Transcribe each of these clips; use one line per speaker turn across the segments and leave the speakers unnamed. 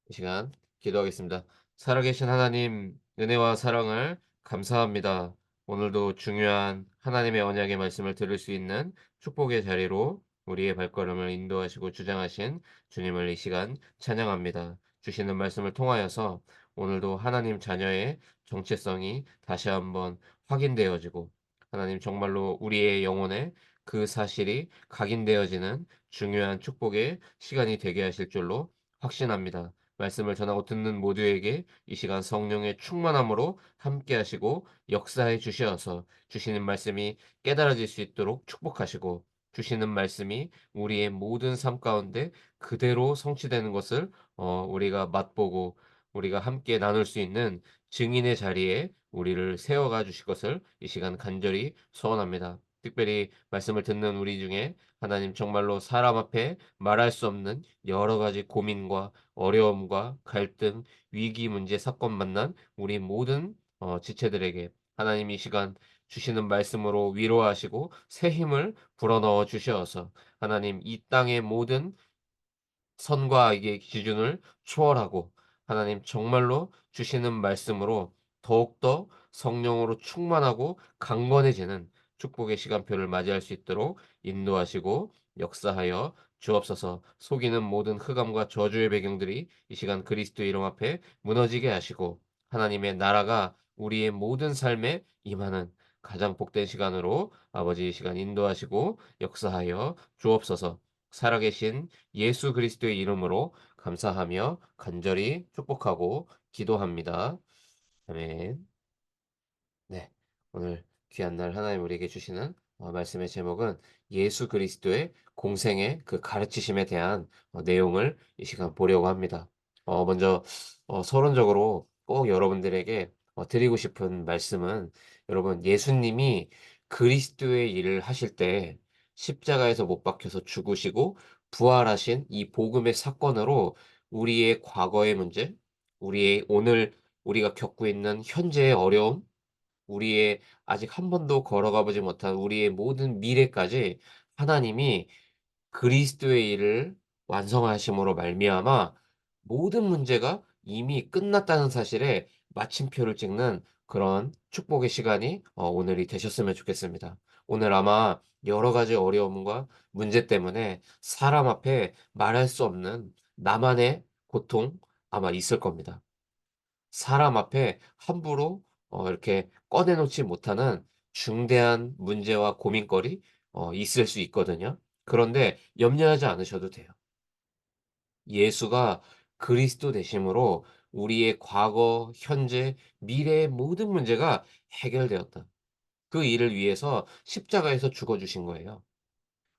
이 시간 기도하겠습니다. 살아계신 하나님, 은혜와 사랑을 감사합니다. 오늘도 중요한 하나님의 언약의 말씀을 들을 수 있는 축복의 자리로 우리의 발걸음을 인도하시고 주장하신 주님을 이 시간 찬양합니다. 주시는 말씀을 통하여서 오늘도 하나님 자녀의 정체성이 다시 한번 확인되어지고 하나님 정말로 우리의 영혼에 그 사실이 각인되어지는 중요한 축복의 시간이 되게 하실 줄로 확신합니다. 말씀을 전하고 듣는 모두에게 이 시간 성령의 충만함으로 함께 하시고 역사해 주셔서 주시는 말씀이 깨달아질 수 있도록 축복하시고 주시는 말씀이 우리의 모든 삶 가운데 그대로 성취되는 것을 우리가 맛보고 우리가 함께 나눌 수 있는 증인의 자리에 우리를 세워가 주실 것을 이 시간 간절히 소원합니다. 특별히 말씀을 듣는 우리 중에 하나님 정말로 사람 앞에 말할 수 없는 여러 가지 고민과 어려움과 갈등, 위기, 문제, 사건 만난 우리 모든 지체들에게 하나님 이 시간 주시는 말씀으로 위로하시고 새 힘을 불어넣어 주셔서 하나님 이 땅의 모든 선과 악의 기준을 초월하고 하나님 정말로 주시는 말씀으로 더욱더 성령으로 충만하고 강건해지는 축복의 시간표를 맞이할 수 있도록 인도하시고 역사하여 주옵소서. 속이는 모든 흑암과 저주의 배경들이 이 시간 그리스도의 이름 앞에 무너지게 하시고 하나님의 나라가 우리의 모든 삶에 임하는 가장 복된 시간으로 아버지 이 시간 인도하시고 역사하여 주옵소서. 살아계신 예수 그리스도의 이름으로 감사하며 간절히 축복하고 기도합니다. 아멘. 네. 오늘 귀한 날 하나님 우리에게 주시는 말씀의 제목은 예수 그리스도의 공생의 그 가르치심에 대한 내용을 이 시간 보려고 합니다. 먼저 서론적으로 꼭 여러분들에게 드리고 싶은 말씀은 여러분 예수님이 그리스도의 일을 하실 때 십자가에서 못 박혀서 죽으시고 부활하신 이 복음의 사건으로 우리의 과거의 문제, 우리의 오늘 우리가 겪고 있는 현재의 어려움, 우리의 아직 한 번도 걸어가 보지 못한 우리의 모든 미래까지 하나님이 그리스도의 일을 완성하심으로 말미암아 모든 문제가 이미 끝났다는 사실에 마침표를 찍는 그런 축복의 시간이 오늘이 되셨으면 좋겠습니다. 오늘 아마 여러 가지 어려움과 문제 때문에 사람 앞에 말할 수 없는 나만의 고통 아마 있을 겁니다. 사람 앞에 함부로 이렇게 꺼내 놓지 못하는 중대한 문제와 고민거리 있을 수 있거든요. 그런데 염려하지 않으셔도 돼요. 예수가 그리스도 되심으로 우리의 과거, 현재, 미래의 모든 문제가 해결되었다. 그 일을 위해서 십자가에서 죽어 주신 거예요.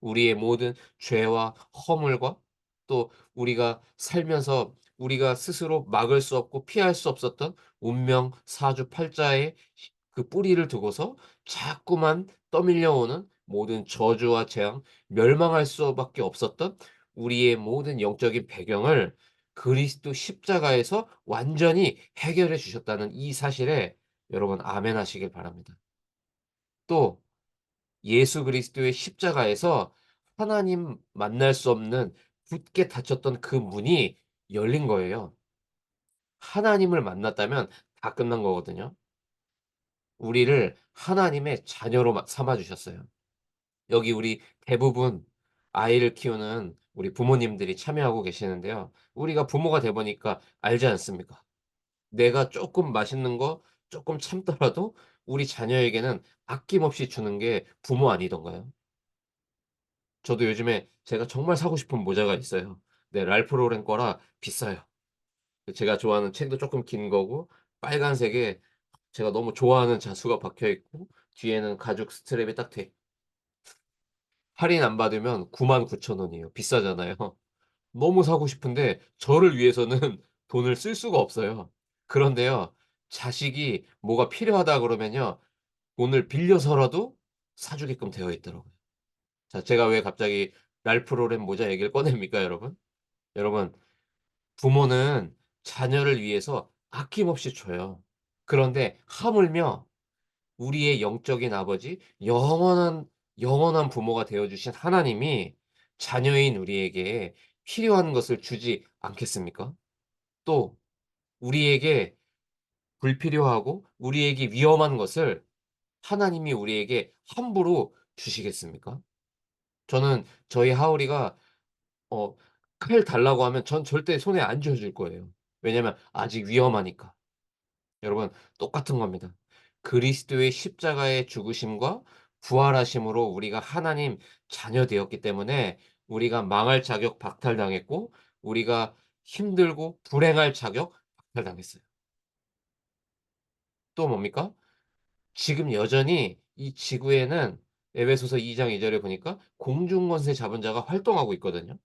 우리의 모든 죄와 허물과 또 우리가 살면서 우리가 스스로 막을 수 없고 피할 수 없었던 운명 사주팔자의 그 뿌리를 두고서 자꾸만 떠밀려 오는 모든 저주와 재앙, 멸망할 수밖에 없었던 우리의 모든 영적인 배경을 그리스도 십자가에서 완전히 해결해 주셨다는 이 사실에 여러분 아멘 하시길 바랍니다. 또 예수 그리스도의 십자가에서 하나님 만날 수 없는 굳게 닫혔던 그 문이 열린 거예요. 하나님을 만났다면 다 끝난 거거든요. 우리를 하나님의 자녀로 삼아 주셨어요. 여기 우리 대부분 아이를 키우는 우리 부모님들이 참여하고 계시는데요. 우리가 부모가 돼 보니까 알지 않습니까? 내가 쪼끔 맛있는 거 쪼끔 참더라도 우리 자녀에게는 아낌없이 주는 게 부모 아니던가요? 저도 요즘에 제가 정말 사고 싶은 모자가 있어요. 네, 랄프 로렌 거라 비싸요. 제가 좋아하는 책도 쪼끔 긴 거고 빨간색에 제가 너무 좋아하는 자수가 박혀 있고 뒤에는 가죽 스트랩이 딱 돼 할인 안 받으면 99,000 원이에요. 비싸잖아요. 너무 사고 싶은데 저를 위해서는 돈을 쓸 수가 없어요. 그런데요. 자식이 뭐가 필요하다 그러면요. 돈을 빌려서라도 사 주게끔 되어 있더라고요. 자, 제가 왜 갑자기 랄프 로렌 모자 얘기를 꺼냅니까 여러분? 여러분, 부모는 자녀를 위해서 아낌없이 줘요. 그런데 하물며 우리의 영적인 아버지, 영원한 부모가 되어 주신 하나님이 자녀인 우리에게 필요한 것을 주지 않겠습니까? 또 우리에게 불필요하고 우리에게 위험한 것을 하나님이 우리에게 함부로 주시겠습니까? 저는 저희 하울이가 어 칼 달라고 하면 전 절대 손에 안 쥐어 줄 거예요. 왜냐면 아직 위험하니까. 여러분, 똑같은 겁니다. 그리스도의 십자가의 죽으심과 부활하심으로 우리가 하나님 자녀 되었기 때문에 우리가 망할 자격 박탈당했고, 우리가 힘들고 불행할 자격 박탈당했어요. 또 뭡니까? 지금 여전히 이 지구에는 에베소서 2장 2 절에 보니까 공중 권세 잡은 자가 활동하고 있거든요.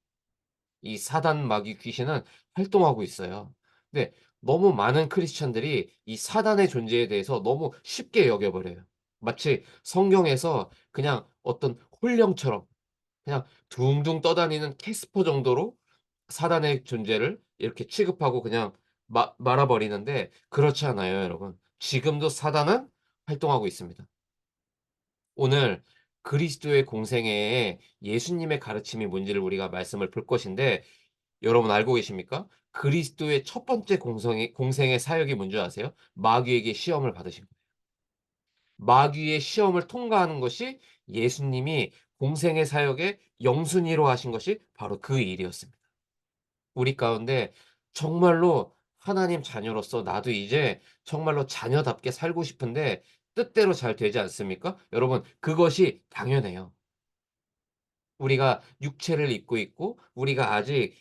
이 사단 마귀 귀신은 활동하고 있어요. 근데 너무 많은 크리스천들이 이 사단의 존재에 대해서 너무 쉽게 여겨 버려요. 마치 성경에서 그냥 어떤 혼령처럼 그냥 둥둥 떠다니는 캐스퍼 정도로 사단의 존재를 이렇게 취급하고 그냥 말아 버리는데, 그렇지 않아요, 여러분. 지금도 사단은 활동하고 있습니다. 오늘 그리스도의 공생애에 예수님의 가르침이 뭔지를 우리가 말씀을 볼 것인데, 여러분 알고 계십니까? 그리스도의 첫 번째 공생의 사역이 뭔 줄 아세요? 마귀에게 시험을 받으신 거예요. 마귀의 시험을 통과하는 것이 예수님이 공생의 사역의 영순위로 하신 것이 바로 그 일이었습니다. 우리 가운데 정말로 하나님 자녀로서 나도 이제 정말로 자녀답게 살고 싶은데 뜻대로 잘 되지 않습니까? 여러분, 그것이 당연해요. 우리가 육체를 입고 있고 우리가 아직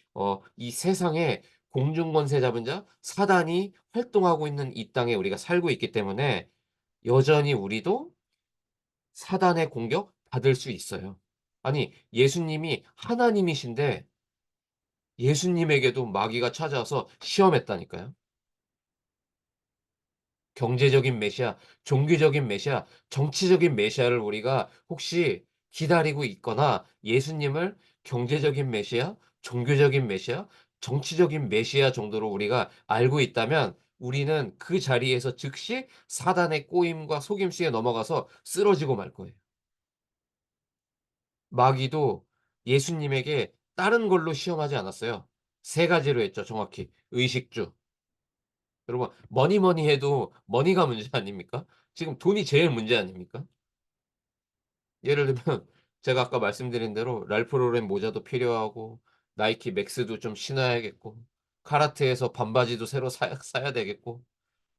이 세상에 공중권세 잡은 자 사단이 활동하고 있는 이 땅에 우리가 살고 있기 때문에 여전히 우리도 사단의 공격 받을 수 있어요. 아니, 예수님이 하나님이신데 예수님에게도 마귀가 찾아와서 시험했다니까요. 경제적인 메시아, 종교적인 메시아, 정치적인 메시아를 우리가 혹시 기다리고 있거나 예수님을 경제적인 메시아, 종교적인 메시아, 정치적인 메시아 정도로 우리가 알고 있다면 우리는 그 자리에서 즉시 사단의 꼬임과 속임수에 넘어가서 쓰러지고 말 거예요. 마귀도 예수님에게 다른 걸로 시험하지 않았어요. 세 가지로 했죠, 정확히. 의식주. 여러분, 뭐니 해도 머니가 문제 아닙니까? 지금 돈이 제일 문제 아닙니까? 예를 들면 제가 아까 말씀드린 대로 랄프 로렌 모자도 필요하고 나이키 맥스도 좀 신어야겠고 카라트에서 반바지도 새로 사야 되겠고,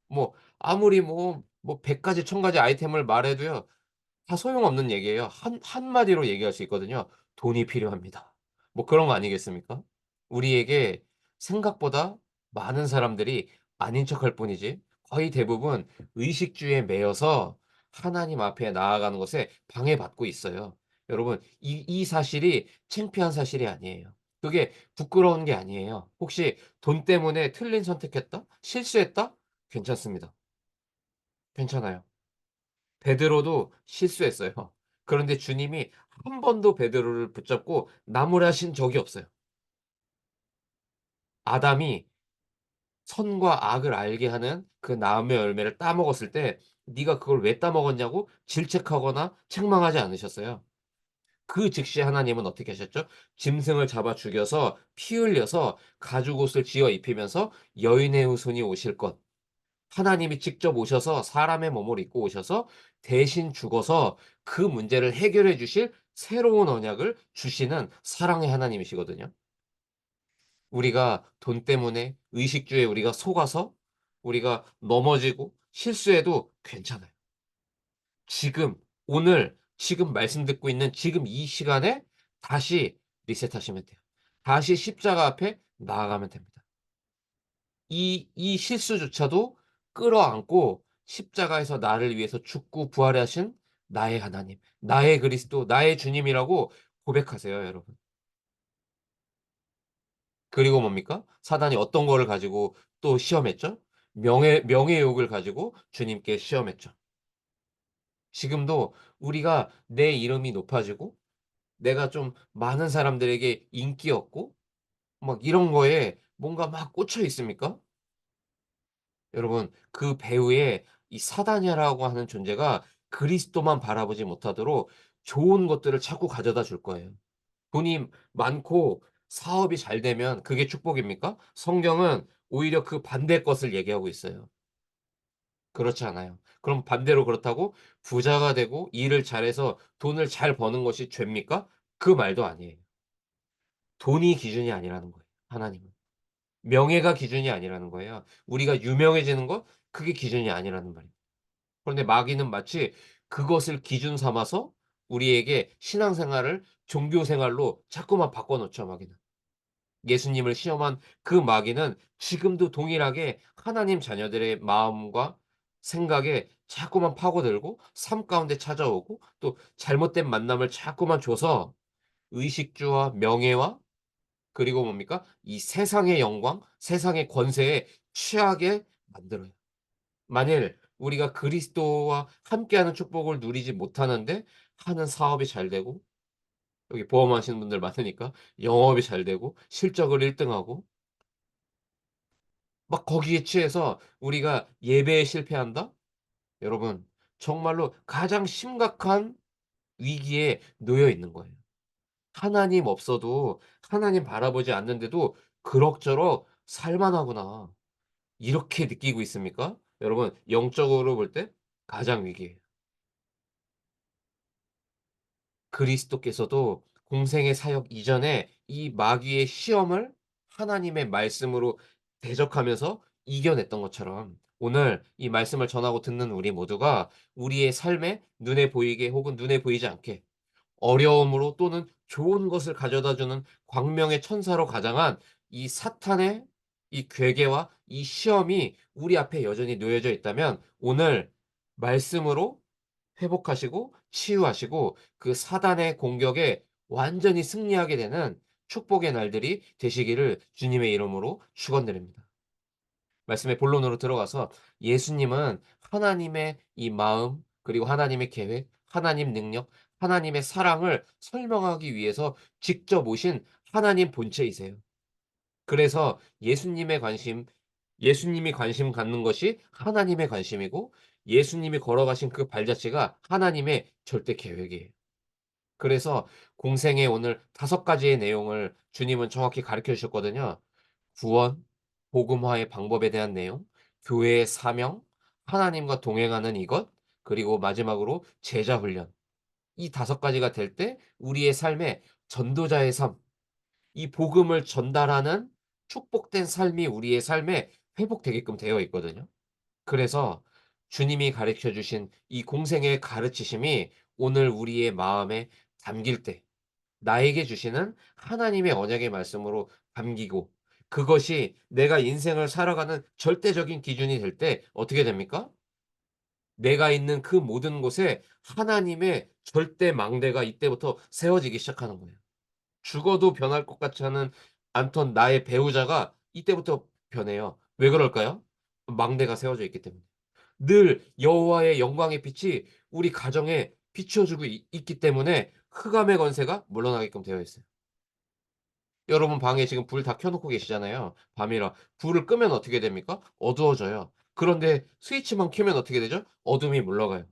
뭐 아무리 뭐 100 가지 1000 가지 아이템을 말해도요 다 소용없는 얘기예요. 한마디로 얘기할 수 있거든요. "돈이 필요합니다." 뭐 그런 거 아니겠습니까? 우리에게 생각보다 많은 사람들이 아닌 척할 뿐이지 거의 대부분 의식주에 매여서 하나님 앞에 나아가는 것에 방해받고 있어요. 여러분, 이 사실이 창피한 사실이 아니에요. 그게 부끄러운 게 아니에요. 혹시 돈 때문에 틀린 선택했다? 실수했다? 괜찮습니다. 괜찮아요. 베드로도 실수했어요. 그런데 주님이 한 번도 베드로를 붙잡고 나무라신 적이 없어요. 아담이 선과 악을 알게 하는 그 나무의 열매를 따먹었을 때 "네가 그걸 왜 따먹었냐."고 질책하거나 책망하지 않으셨어요. 그 즉시 하나님은 어떻게 하셨죠? 짐승을 잡아 죽여서 피 흘려서 가죽옷을 지어 입히면서 "여인의 후손이 오실 것." 하나님이 직접 오셔서 사람의 몸을 입고 오셔서 대신 죽어서 그 문제를 해결해 주실 새로운 언약을 주시는 사랑의 하나님이시거든요. 우리가 돈 때문에 의식주에 우리가 속아서 우리가 넘어지고 실수해도 괜찮아요. 지금, 오늘, 지금 말씀 듣고 있는 지금 이 시간에 다시 리셋하시면 돼요. 다시 십자가 앞에 나아가면 됩니다. 이 실수조차도 끌어안고 십자가에서 나를 위해서 죽고 부활하신 나의 하나님, 나의 그리스도, 나의 주님이라고 고백하세요, 여러분. 그리고 뭡니까? 사단이 어떤 거를 가지고 또 시험했죠? 명예욕을 가지고 주님께 시험했죠. 지금도 우리가 내 이름이 높아지고 내가 좀 많은 사람들에게 인기 얻고 막 이런 거에 뭔가 막 꽂혀 있습니까? 여러분, 그 배후에 이 사단이라고 하는 존재가 그리스도만 바라보지 못하도록 좋은 것들을 자꾸 가져다 줄 거예요. 돈이 많고 사업이 잘 되면 그게 축복입니까? 성경은 오히려 그 반대 것을 얘기하고 있어요. 그렇지 않아요. 그럼 반대로 그렇다고 부자가 되고 일을 잘해서 돈을 잘 버는 것이 죄입니까? 그 말도 아니에요. 돈이 기준이 아니라는 거예요, 하나님은. 명예가 기준이 아니라는 거예요. 우리가 유명해지는 것, 그게 기준이 아니라는 말이에요. 그런데 마귀는 마치 그것을 기준 삼아서 우리에게 신앙생활을 종교 생활로 자꾸만 바꿔 놓죠, 마귀는. 예수님을 시험한 그 마귀는 지금도 동일하게 하나님 자녀들의 마음과 생각에 자꾸만 파고들고 삶 가운데 찾아오고 또 잘못된 만남을 자꾸만 줘서 의식주와 명예와 그리고 뭡니까? 이 세상의 영광, 세상의 권세에 취하게 만들어요. 만일 우리가 그리스도와 함께하는 축복을 누리지 못하는데 하는 사업이 잘 되고 여기 보험하시는 분들 많으니까 영업이 잘 되고 실적을 1 등하고 막 거기에 취해서 우리가 예배에 실패한다? 여러분 정말로 가장 심각한 위기에 놓여 있는 거예요. 하나님 없어도 하나님 바라보지 않는데도 '그럭저럭 살 만하구나.' 이렇게 느끼고 있습니까? 여러분 영적으로 볼 때 가장 위기예요. 그리스도께서도 공생의 사역 이전에 이 마귀의 시험을 하나님의 말씀으로 대적하면서 이겨냈던 것처럼 오늘 이 말씀을 전하고 듣는 우리 모두가 우리의 삶에 눈에 보이게 혹은 눈에 보이지 않게 어려움으로 또는 좋은 것을 가져다 주는 광명의 천사로 가장한 이 사탄의 이 괴계와 이 시험이 우리 앞에 여전히 놓여져 있다면 오늘 말씀으로 회복하시고 치유하시고 그 사단의 공격에 완전히 승리하게 되는 축복의 날들이 되시기를 주님의 이름으로 축원드립니다. 말씀의 본론으로 들어가서 예수님은 하나님의 이 마음 그리고 하나님의 계획, 하나님 능력, 하나님의 사랑을 설명하기 위해서 직접 오신 하나님 본체이세요. 그래서 예수님이 관심 갖는 것이 하나님의 관심이고 예수님이 걸어가신 그 발자취가 하나님의 절대 계획이에요. 그래서 공생의 오늘 5 가지의 내용을 주님은 정확히 가르쳐 주셨거든요. 구원, 복음화의 방법에 대한 내용, 교회의 사명, 하나님과 동행하는 이것, 그리고 마지막으로 제자 훈련. 이 5 가지가 될 때 우리의 삶에 전도자의 삶, 이 복음을 전달하는 축복된 삶이 우리의 삶에 회복되게끔 되어 있거든요. 그래서 주님이 가르쳐 주신 이 공생의 가르치심이 오늘 우리의 마음에 담길 때 나에게 주시는 하나님의 언약의 말씀으로 담기고 그것이 내가 인생을 살아가는 절대적인 기준이 될 때 어떻게 됩니까? 내가 있는 그 모든 곳에 하나님의 절대 망대가 이때부터 세워지기 시작하는 거예요. 죽어도 변할 것 같지 않던 나의 배우자가 이때부터 변해요. 왜 그럴까요? 망대가 세워져 있기 때문에. 늘 여호와의 영광의 빛이 우리 가정에 비추어 주고 있기 때문에 흑암의 권세가 물러나게끔 되어 있어요. 여러분 방에 지금 불 다 켜 놓고 계시잖아요. 밤이라. 불을 끄면 어떻게 됩니까? 어두워져요. 그런데 스위치만 켜면 어떻게 되죠? 어둠이 물러가요.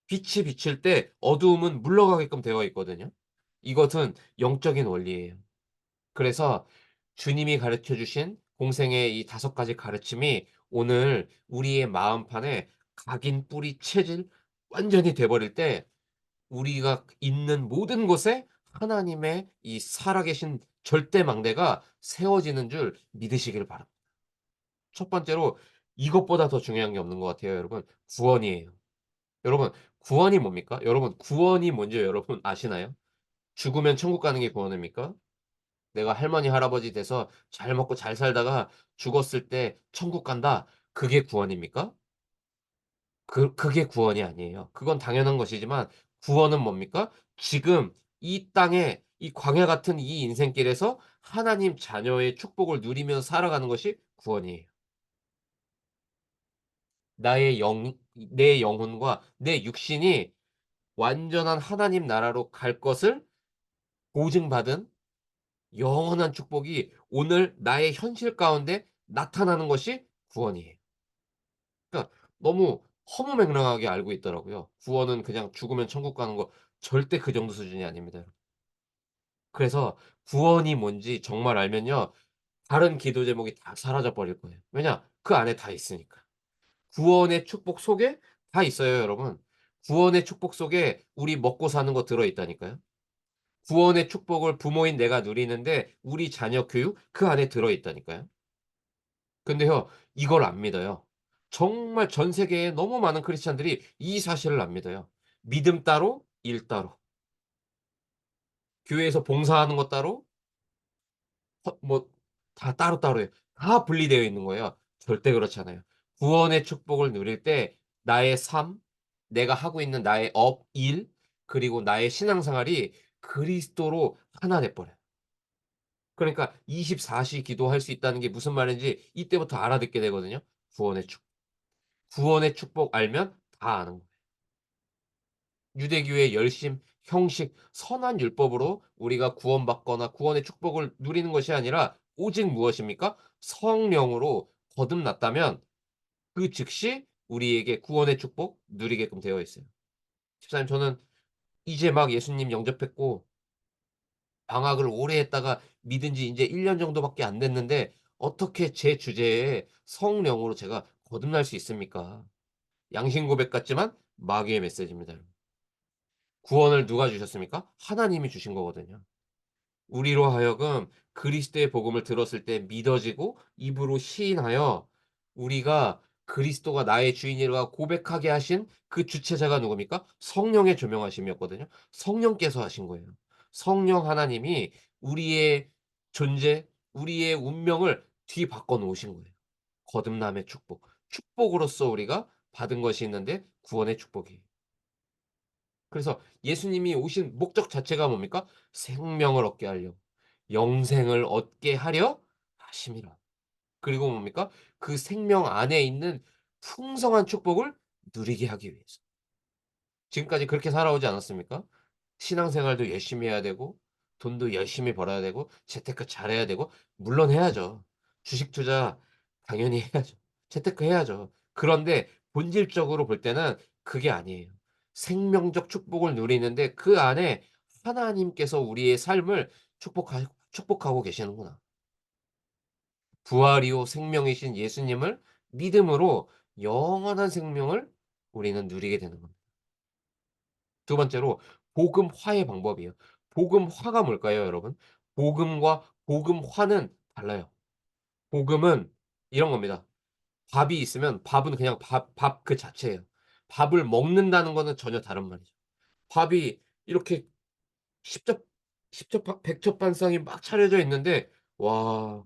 빛이 비칠 때 어두움은 물러가게끔 되어 있거든요. 이것은 영적인 원리예요. 그래서 주님이 가르쳐 주신 공생의 이 5 가지 가르침이 오늘 우리의 마음판에 각인 뿌리 체질 완전히 돼 버릴 때 우리가 있는 모든 곳에 하나님의 이 살아계신 절대 망대가 세워지는 줄 믿으시길 바랍니다. 첫 번째로 이것보다 더 중요한 게 없는 것 같아요 여러분. 구원이에요. 여러분 구원이 뭡니까? 여러분 구원이 뭔지 여러분 아시나요? 죽으면 천국 가는 게 구원입니까? 내가 할머니, 할아버지 돼서 잘 먹고 잘 살다가 죽었을 때 천국 간다. 그게 구원입니까? 그게 구원이 아니에요. 그건 당연한 것이지만 구원은 뭡니까? 지금 이 땅에 이 광야 같은 이 인생길에서 하나님 자녀의 축복을 누리면서 살아가는 것이 구원이에요. 나의 영 내 영혼과 내 육신이 완전한 하나님 나라로 갈 것을 보증받은 영원한 축복이 오늘 나의 현실 가운데 나타나는 것이 구원이에요. 그러니까 너무 허무맹랑하게 알고 있더라고요. 구원은 그냥 죽으면 천국 가는 거 절대 그 정도 수준이 아닙니다. 그래서 구원이 뭔지 정말 알면요. 다른 기도 제목이 다 사라져 버릴 거예요. 왜냐? 그 안에 다 있으니까. 구원의 축복 속에 다 있어요, 여러분. 구원의 축복 속에 우리 먹고 사는 거 들어 있다니까요. 구원의 축복을 부모인 내가 누리는데 우리 자녀 교육 그 안에 들어 있다니까요. 근데요, 이걸 안 믿어요. 정말 전 세계에 너무 많은 크리스찬들이 이 사실을 안 믿어요. 믿음 따로 일 따로. 교회에서 봉사하는 것 따로 뭐 다 따로따로 해요. 다 분리되어 있는 거예요. 절대 그렇지 않아요. 구원의 축복을 누릴 때 나의 삶, 내가 하고 있는 나의 업, 일, 그리고 나의 신앙생활이 그리스도로 하나 돼 버려요. 그러니까 24시 기도할 수 있다는 게 무슨 말인지 이때부터 알아듣게 되거든요. 구원의 축 구원의 축복 알면 다 아는 거예요. 유대교의 열심, 형식, 선한 율법으로 우리가 구원받거나 구원의 축복을 누리는 것이 아니라 오직 무엇입니까? 성령으로 거듭났다면 그 즉시 우리에게 구원의 축복 누리게끔 되어 있어요. 집사님 저는 이제 막 예수님 영접했고 방학을 오래 했다가 믿은 지 인제 1년 정도밖에 안 됐는데 어떻게 제 주제에 성령으로 제가 거듭날 수 있습니까? 양심 고백 같지만 마귀의 메시지입니다 여러분. 구원을 누가 주셨습니까? 하나님이 주신 거거든요. 우리로 하여금 그리스도의 복음을 들었을 때 믿어지고 입으로 시인하여 우리가 그리스도가 나의 주인이라 고백하게 하신 그 주체자가 누굽니까? 성령의 조명하심이었거든요. 성령께서 하신 거예요. 성령 하나님이 우리의 존재, 우리의 운명을 뒤바꿔 놓으신 거예요. 거듭남의 축복. 축복으로서 우리가 받은 것이 있는데 구원의 축복이에요. 그래서 예수님이 오신 목적 자체가 뭡니까? 생명을 얻게 하려 영생을 얻게 하려 하심이라. 그리고 뭡니까? 그 생명 안에 있는 풍성한 축복을 누리게 하기 위해서. 지금까지 그렇게 살아오지 않았습니까? 신앙생활도 열심히 해야 되고 돈도 열심히 벌어야 되고 재테크 잘해야 되고 물론 해야죠. 주식 투자 당연히 해야죠. 재테크 해야죠. 그런데 본질적으로 볼 때는 그게 아니에요. 생명적 축복을 누리는데 그 안에 하나님께서 우리의 삶을 축복하고 계시는구나. 부활이요 생명이신 예수님을 믿음으로 영원한 생명을 우리는 누리게 되는 겁니다. 두 번째로 복음화의 방법이에요. 복음화가 뭘까요, 여러분? 복음과 복음화는 달라요. 복음은 이런 겁니다. 밥이 있으면 밥은 그냥 밥 그 자체예요. 밥을 먹는다는 거는 전혀 다른 말이죠. 밥이 이렇게 십접 십첩 백첩반상이 막 차려져 있는데 와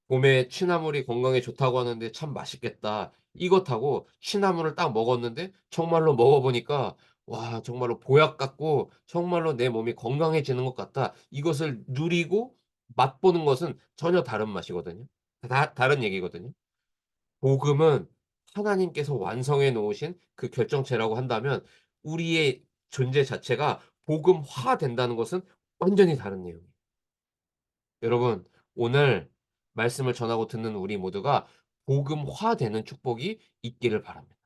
봄에 취나물이 건강에 좋다고 하는데 참 맛있겠다. 이것하고 취나물을 딱 먹었는데 정말로 먹어 보니까 '와 정말로 보약 같고 정말로 내 몸이 건강해지는 것 같다.' 이것을 누리고 맛보는 것은 전혀 다른 맛이거든요. 다른 얘기거든요. 복음은 하나님께서 완성해 놓으신 그 결정체라고 한다면 우리의 존재 자체가 복음화된다는 것은 완전히 다른 내용이에요. 여러분 오늘 말씀을 전하고 듣는 우리 모두가 복음화되는 축복이 있기를 바랍니다.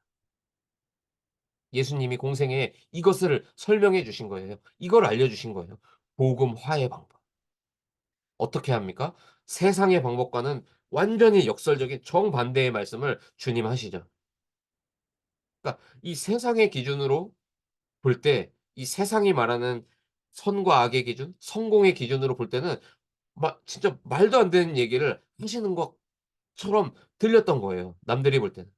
예수님이 공생에 이것을 설명해 주신 거예요. 이걸 알려 주신 거예요. 복음화의 방법. 어떻게 합니까? 세상의 방법과는 완전히 역설적인 정반대의 말씀을 주님 하시죠. 그러니까 이 세상의 기준으로 볼 때 이 세상이 말하는 선과 악의 기준, 성공의 기준으로 볼 때는 막 진짜 말도 안 되는 얘기를 하시는 것처럼 들렸던 거예요, 남들이 볼 때는.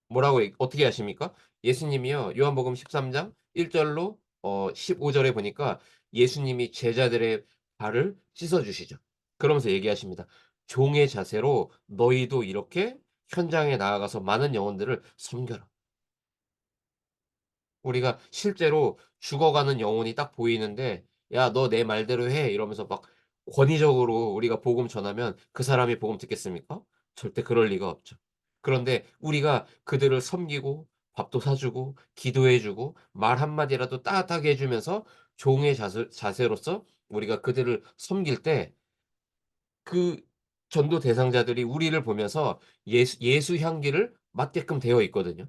뭐라고 어떻게 하십니까? 예수님이요. 요한복음 13장 1 절로 15 절에 보니까 예수님이 제자들의 발을 씻어 주시죠. 그러면서 얘기하십니다. "종의 자세로 너희도 이렇게 현장에 나아가서 많은 영혼들을 섬겨라." 우리가 실제로 죽어가는 영혼이 딱 보이는데 "야 너 내 말대로 해." 이러면서 막 권위적으로 우리가 복음 전하면 그 사람이 복음 듣겠습니까? 절대 그럴 리가 없죠. 그런데 우리가 그들을 섬기고 밥도 사 주고 기도해 주고 말 한마디라도 따뜻하게 해 주면서 종의 자세로서 우리가 그들을 섬길 때 그 전도 대상자들이 우리를 보면서 예수 향기를 맡게끔 되어 있거든요.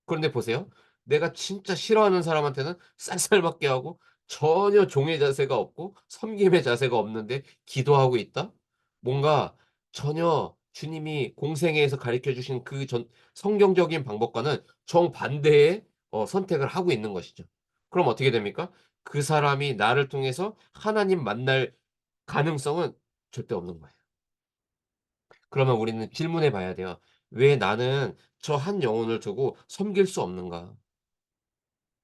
그런데 보세요. 내가 진짜 싫어하는 사람한테는 쌀쌀맞게 하고 전혀 종의 자세가 없고 섬김의 자세가 없는데 기도하고 있다? 뭔가 전혀 주님이 공생애에서 가르쳐 주신 그 성경적인 방법과는 정반대의 선택을 하고 있는 것이죠. 그럼 어떻게 됩니까? 그 사람이 나를 통해서 하나님 만날 가능성은 절대 없는 거예요. 그러면 우리는 질문해 봐야 돼요. '왜 나는 저 한 영혼을 두고 섬길 수 없는가?'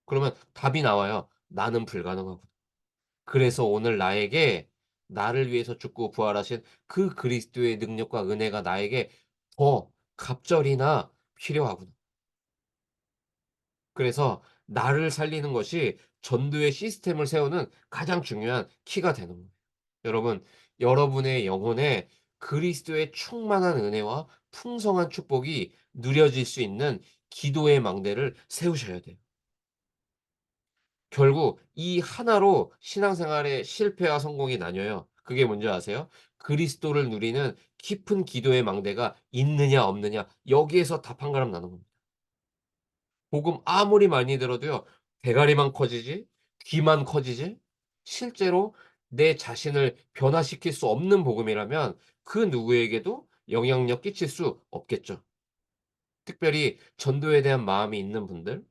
그러면 답이 나와요. '나는 불가능하구나.' 그래서 오늘 나에게 나를 위해서 죽고 부활하신 그 그리스도의 능력과 은혜가 나에게 더 갑절이나 필요하구나. 그래서 나를 살리는 것이 전도의 시스템을 세우는 가장 중요한 키가 되는 거예요. 여러분, 여러분의 영혼에 그리스도의 충만한 은혜와 풍성한 축복이 누려질 수 있는 기도의 망대를 세우셔야 돼요. 결국 이 하나로 신앙생활의 실패와 성공이 나뉘어요. 그게 뭔지 아세요? 그리스도를 누리는 깊은 기도의 망대가 있느냐 없느냐 여기에서 답 한 가람 나는 겁니다. 복음 아무리 많이 들어도요. 대가리만 커지지 귀만 커지지 실제로 내 자신을 변화시킬 수 없는 복음이라면 그 누구에게도 영향력 끼칠 수 없겠죠. 특별히 전도에 대한 마음이 있는 분들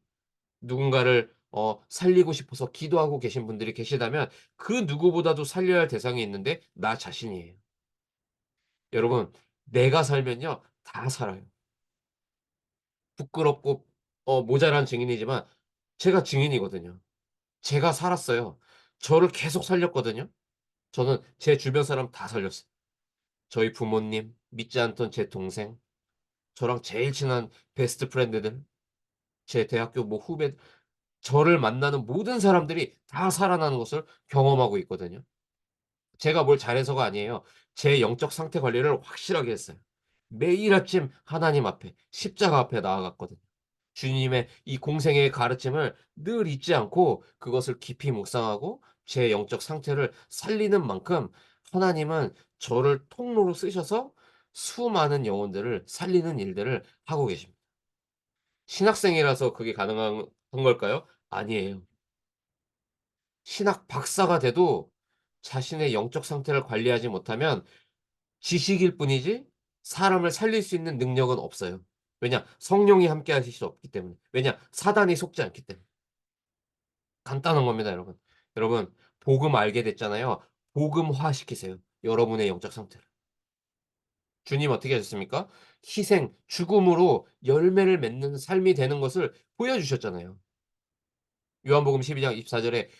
누군가를 살리고 싶어서 기도하고 계신 분들이 계시다면 그 누구보다도 살려야 할 대상이 있는데 나 자신이에요. 여러분 내가 살면요 다 살아요. 부끄럽고 모자란 증인이지만 제가 증인이거든요. 제가 살았어요. 저를 계속 살렸거든요. 저는 제 주변 사람 다 살렸어요. 저희 부모님, 믿지 않던 제 동생, 저랑 제일 친한 베스트 프렌드들, 제 대학교 뭐 후배 저를 만나는 모든 사람들이 다 살아나는 것을 경험하고 있거든요. 제가 뭘 잘해서가 아니에요. 제 영적 상태 관리를 확실하게 했어요. 매일 아침 하나님 앞에 십자가 앞에 나아갔거든요. 주님의 이 공생애의 가르침을 늘 잊지 않고 그것을 깊이 묵상하고 제 영적 상태를 살리는 만큼 하나님은 저를 통로로 쓰셔서 수많은 영혼들을 살리는 일들을 하고 계십니다. 신학생이라서 그게 가능한 걸까요? 아니에요. 신학 박사가 돼도 자신의 영적 상태를 관리하지 못하면 지식일 뿐이지 사람을 살릴 수 있는 능력은 없어요. 왜냐? 성령이 함께 하실 수 없기 때문에. 왜냐? 사단이 속지 않기 때문에. 간단한 겁니다, 여러분. 여러분 복음 알게 됐잖아요. 복음화시키세요, 여러분의 영적 상태를. 주님 어떻게 하셨습니까? 희생, 죽음으로 열매를 맺는 삶이 되는 것을 보여주셨잖아요. 요한복음 12장 24 절에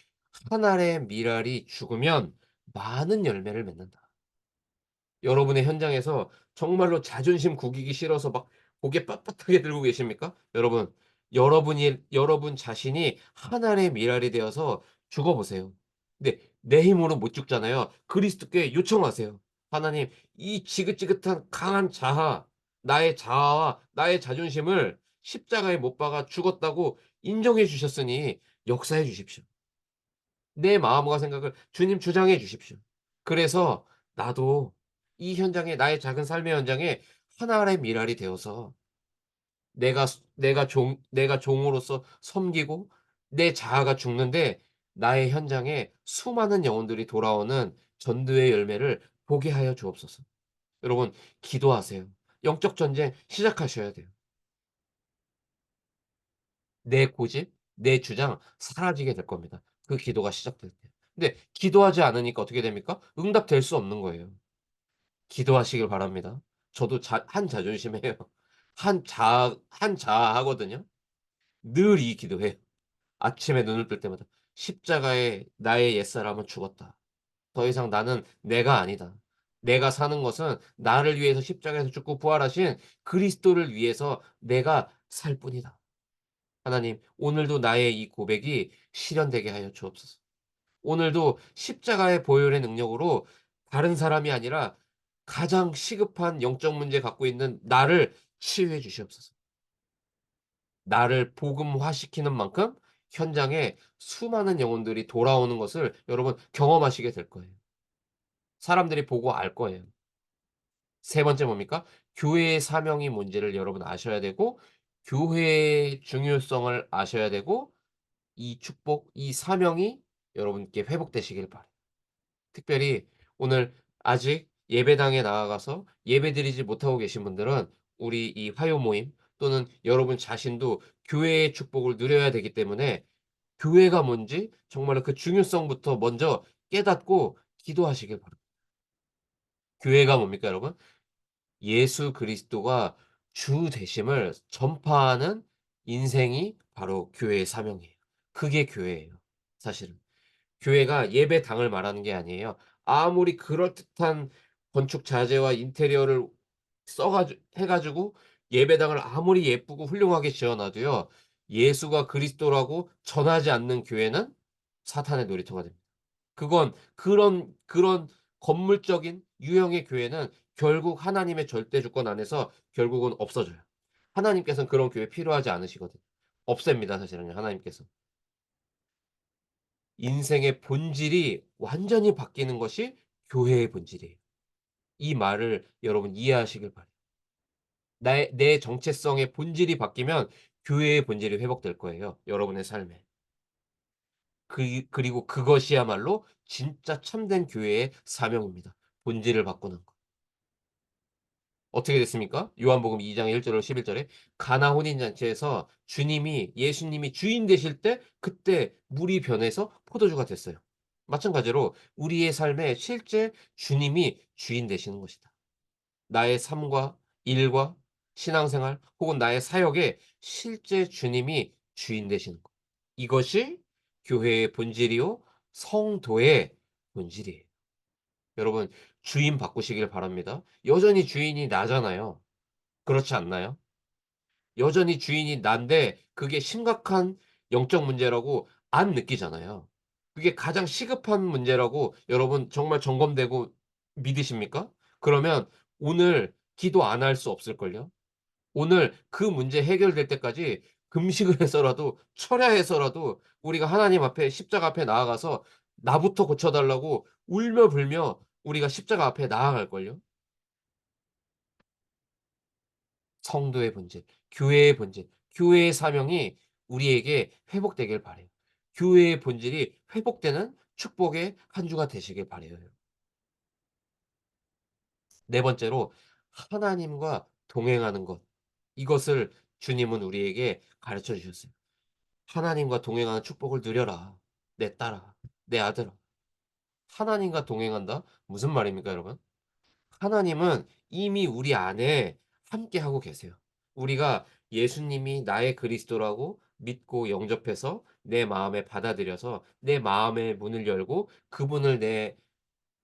"한 알의 밀알이 죽으면 많은 열매를 맺는다." 여러분의 현장에서 정말로 자존심 구기기 싫어서 막 고개 빳빳하게 들고 계십니까? 여러분 자신이 한 알의 밀알이 되어서 죽어 보세요. 근데 내 힘으로 못 죽잖아요. 그리스도께 요청하세요. "하나님 이 지긋지긋한 강한 나의 자아와 나의 자존심을 십자가에 못 박아 죽었다고 인정해 주셨으니 역사해 주십시오. 내 마음과 생각을 주님 주장해 주십시오. 그래서 나도 이 현장에 나의 작은 삶의 현장에 하나의 미랄이 되어서 내가 종으로서 섬기고 내 자아가 죽는데 나의 현장에 수많은 영혼들이 돌아오는 전도의 열매를 보게 하여 주옵소서." 여러분 기도하세요. 영적 전쟁 시작하셔야 돼요. 내 고집, 내 주장 사라지게 될 겁니다, 그 기도가 시작될 때. 근데 기도하지 않으니까 어떻게 됩니까? 응답될 수 없는 거예요. 기도하시길 바랍니다. 저도 자존심이에요. 한자아하거든요. 늘 이 기도해요. 아침에 눈을 뜰 때마다 '십자가에 나의 옛사람은 죽었다. 더 이상 나는 내가 아니다. 내가 사는 것은 나를 위해서 십자가에서 죽고 부활하신 그리스도를 위해서 내가 살 뿐이다.' 하나님 오늘도 나의 이 고백이 실현되게 하여 주옵소서. 오늘도 십자가의 보혈의 능력으로 다른 사람이 아니라 가장 시급한 영적 문제 갖고 있는 나를 치유해 주시옵소서. 나를 복음화시키는 만큼 현장에 수많은 영혼들이 돌아오는 것을 여러분 경험하시게 될 거예요. 사람들이 보고 알 거예요. 세 번째 뭡니까? 교회의 사명이 뭔지를 여러분 아셔야 되고 교회의 중요성을 아셔야 되고 이 축복, 이 사명이 여러분께 회복되시길 바라요. 특별히 오늘 아직 예배당에 나아가서 예배드리지 못하고 계신 분들은 우리 이 화요 모임 또는 여러분 자신도 교회의 축복을 누려야 되기 때문에 교회가 뭔지 정말로 그 중요성부터 먼저 깨닫고 기도하시길 바랍니다. 교회가 뭡니까 여러분? 예수 그리스도가 주 되심을 전파하는 인생이 바로 교회의 사명이에요. 그게 교회예요 사실은. 교회가 예배당을 말하는 게 아니에요. 아무리 그럴듯한 건축 자재와 인테리어를 해 가지고 예배당을 아무리 예쁘고 훌륭하게 지어 놔도요. 예수가 그리스도라고 전하지 않는 교회는 사탄의 놀이터가 됩니다. 그건 그런 건물적인 유형의 교회는 결국 하나님의 절대 주권 안에서 결국은 없어져요. 하나님께서는 그런 교회 필요하지 않으시거든요. 없앱니다 사실은요 하나님께서. 인생의 본질이 완전히 바뀌는 것이 교회의 본질이에요. 이 말을 여러분 이해하시길 바라요. 나의 내 정체성의 본질이 바뀌면 교회의 본질이 회복될 거예요, 여러분의 삶에. 그리고 그것이야말로 진짜 참된 교회의 사명입니다. 본질을 바꾸는 거. 어떻게 됐습니까? 요한복음 2장 1 절로 11 절에 가나 혼인 잔치에서 예수님이 주인 되실 때 그때 물이 변해서 포도주가 됐어요. 마찬가지로 우리의 삶에 실제 주님이 주인 되시는 것이다. 나의 삶과 일과 신앙생활 혹은 나의 사역에 실제 주님이 주인 되시는 것. 이것이 교회의 본질이요 성도의 본질이에요. 여러분 주인 바꾸시길 바랍니다. 여전히 주인이 나잖아요. 그렇지 않나요? 여전히 주인이 난데 그게 심각한 영적 문제라고 안 느끼잖아요. 그게 가장 시급한 문제라고 여러분 정말 점검되고 믿으십니까? 그러면 오늘 기도 안 할 수 없을걸요? 오늘 그 문제 해결될 때까지 금식을 해서라도 철야해서라도 우리가 하나님 앞에 십자가 앞에 나아가서 나부터 고쳐 달라고 울며 불며 우리가 십자가 앞에 나아갈걸요? 성도의 본질, 교회의 본질, 교회의 사명이 우리에게 회복되길 바라요. 교회의 본질이 회복되는 축복의 한 주가 되시길 바라요. 네 번째로 하나님과 동행하는 것. 이것을 주님은 우리에게 가르쳐 주셨어요. 하나님과 동행하는 축복을 누려라. 내 딸아, 내 아들아. 하나님과 동행한다? 무슨 말입니까, 여러분? 하나님은 이미 우리 안에 함께하고 계세요. 우리가 예수님이 나의 그리스도라고 믿고 영접해서 내 마음에 받아들여서 내 마음의 문을 열고 그분을 내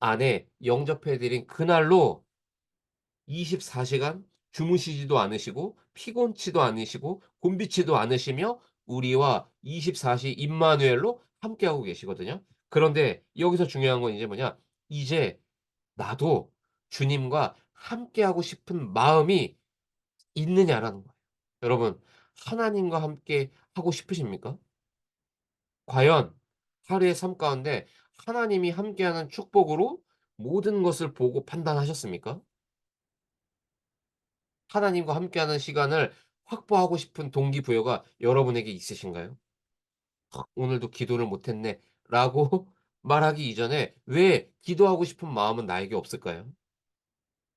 안에 영접해 드린 그날로 24 시간 주무시지도 않으시고 피곤치도 않으시고 곤비치도 않으시며 우리와 24시 임마누엘로 함께하고 계시거든요. 그런데 여기서 중요한 건 이제 뭐냐? 이제 나도 주님과 함께하고 싶은 마음이 있느냐라는 거예요. 여러분 하나님과 함께 하고 싶으십니까? 과연 하루의 삶 가운데 하나님이 함께하는 축복으로 모든 것을 보고 판단하셨습니까? 하나님과 함께하는 시간을 확보하고 싶은 동기부여가 여러분에게 있으신가요? '오늘도 기도를 못 했네.'라고 말하기 이전에 왜 기도하고 싶은 마음은 나에게 없을까요?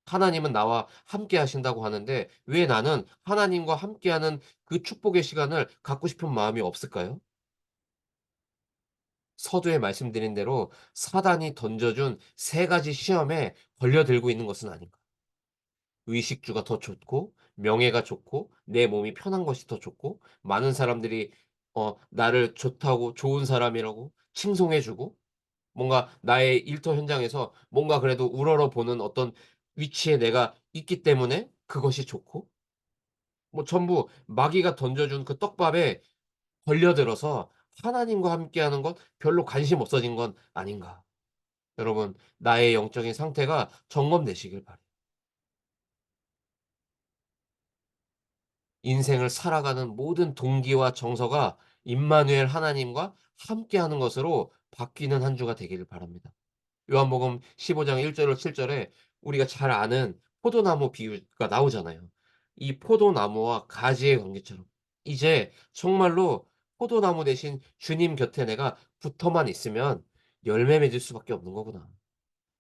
하나님은 나와 함께 하신다고 하는데 왜 나는 하나님과 함께하는 그 축복의 시간을 갖고 싶은 마음이 없을까요? 서두에 말씀드린 대로 사단이 던져준 세 가지 시험에 걸려들고 있는 것은 아닌가. 의식주가 더 좋고 명예가 좋고 내 몸이 편한 것이 더 좋고 많은 사람들이 나를 좋다고 좋은 사람이라고 칭송해 주고 뭔가 나의 일터 현장에서 뭔가 그래도 우러러보는 어떤 위치에 내가 있기 때문에 그것이 좋고 뭐 전부 마귀가 던져준 그 떡밥에 걸려들어서 하나님과 함께하는 건 별로 관심 없어진 건 아닌가. 여러분 나의 영적인 상태가 점검되시길 바라요. 인생을 살아가는 모든 동기와 정서가 임마누엘 하나님과 함께하는 것으로 바뀌는 한 주가 되기를 바랍니다. 요한복음 15장 1 절로 7 절에 우리가 잘 아는 포도나무 비유가 나오잖아요. 이 포도나무와 가지의 관계처럼 이제 정말로 포도나무 대신 주님 곁에 내가 붙어만 있으면 열매 맺을 수밖에 없는 거구나.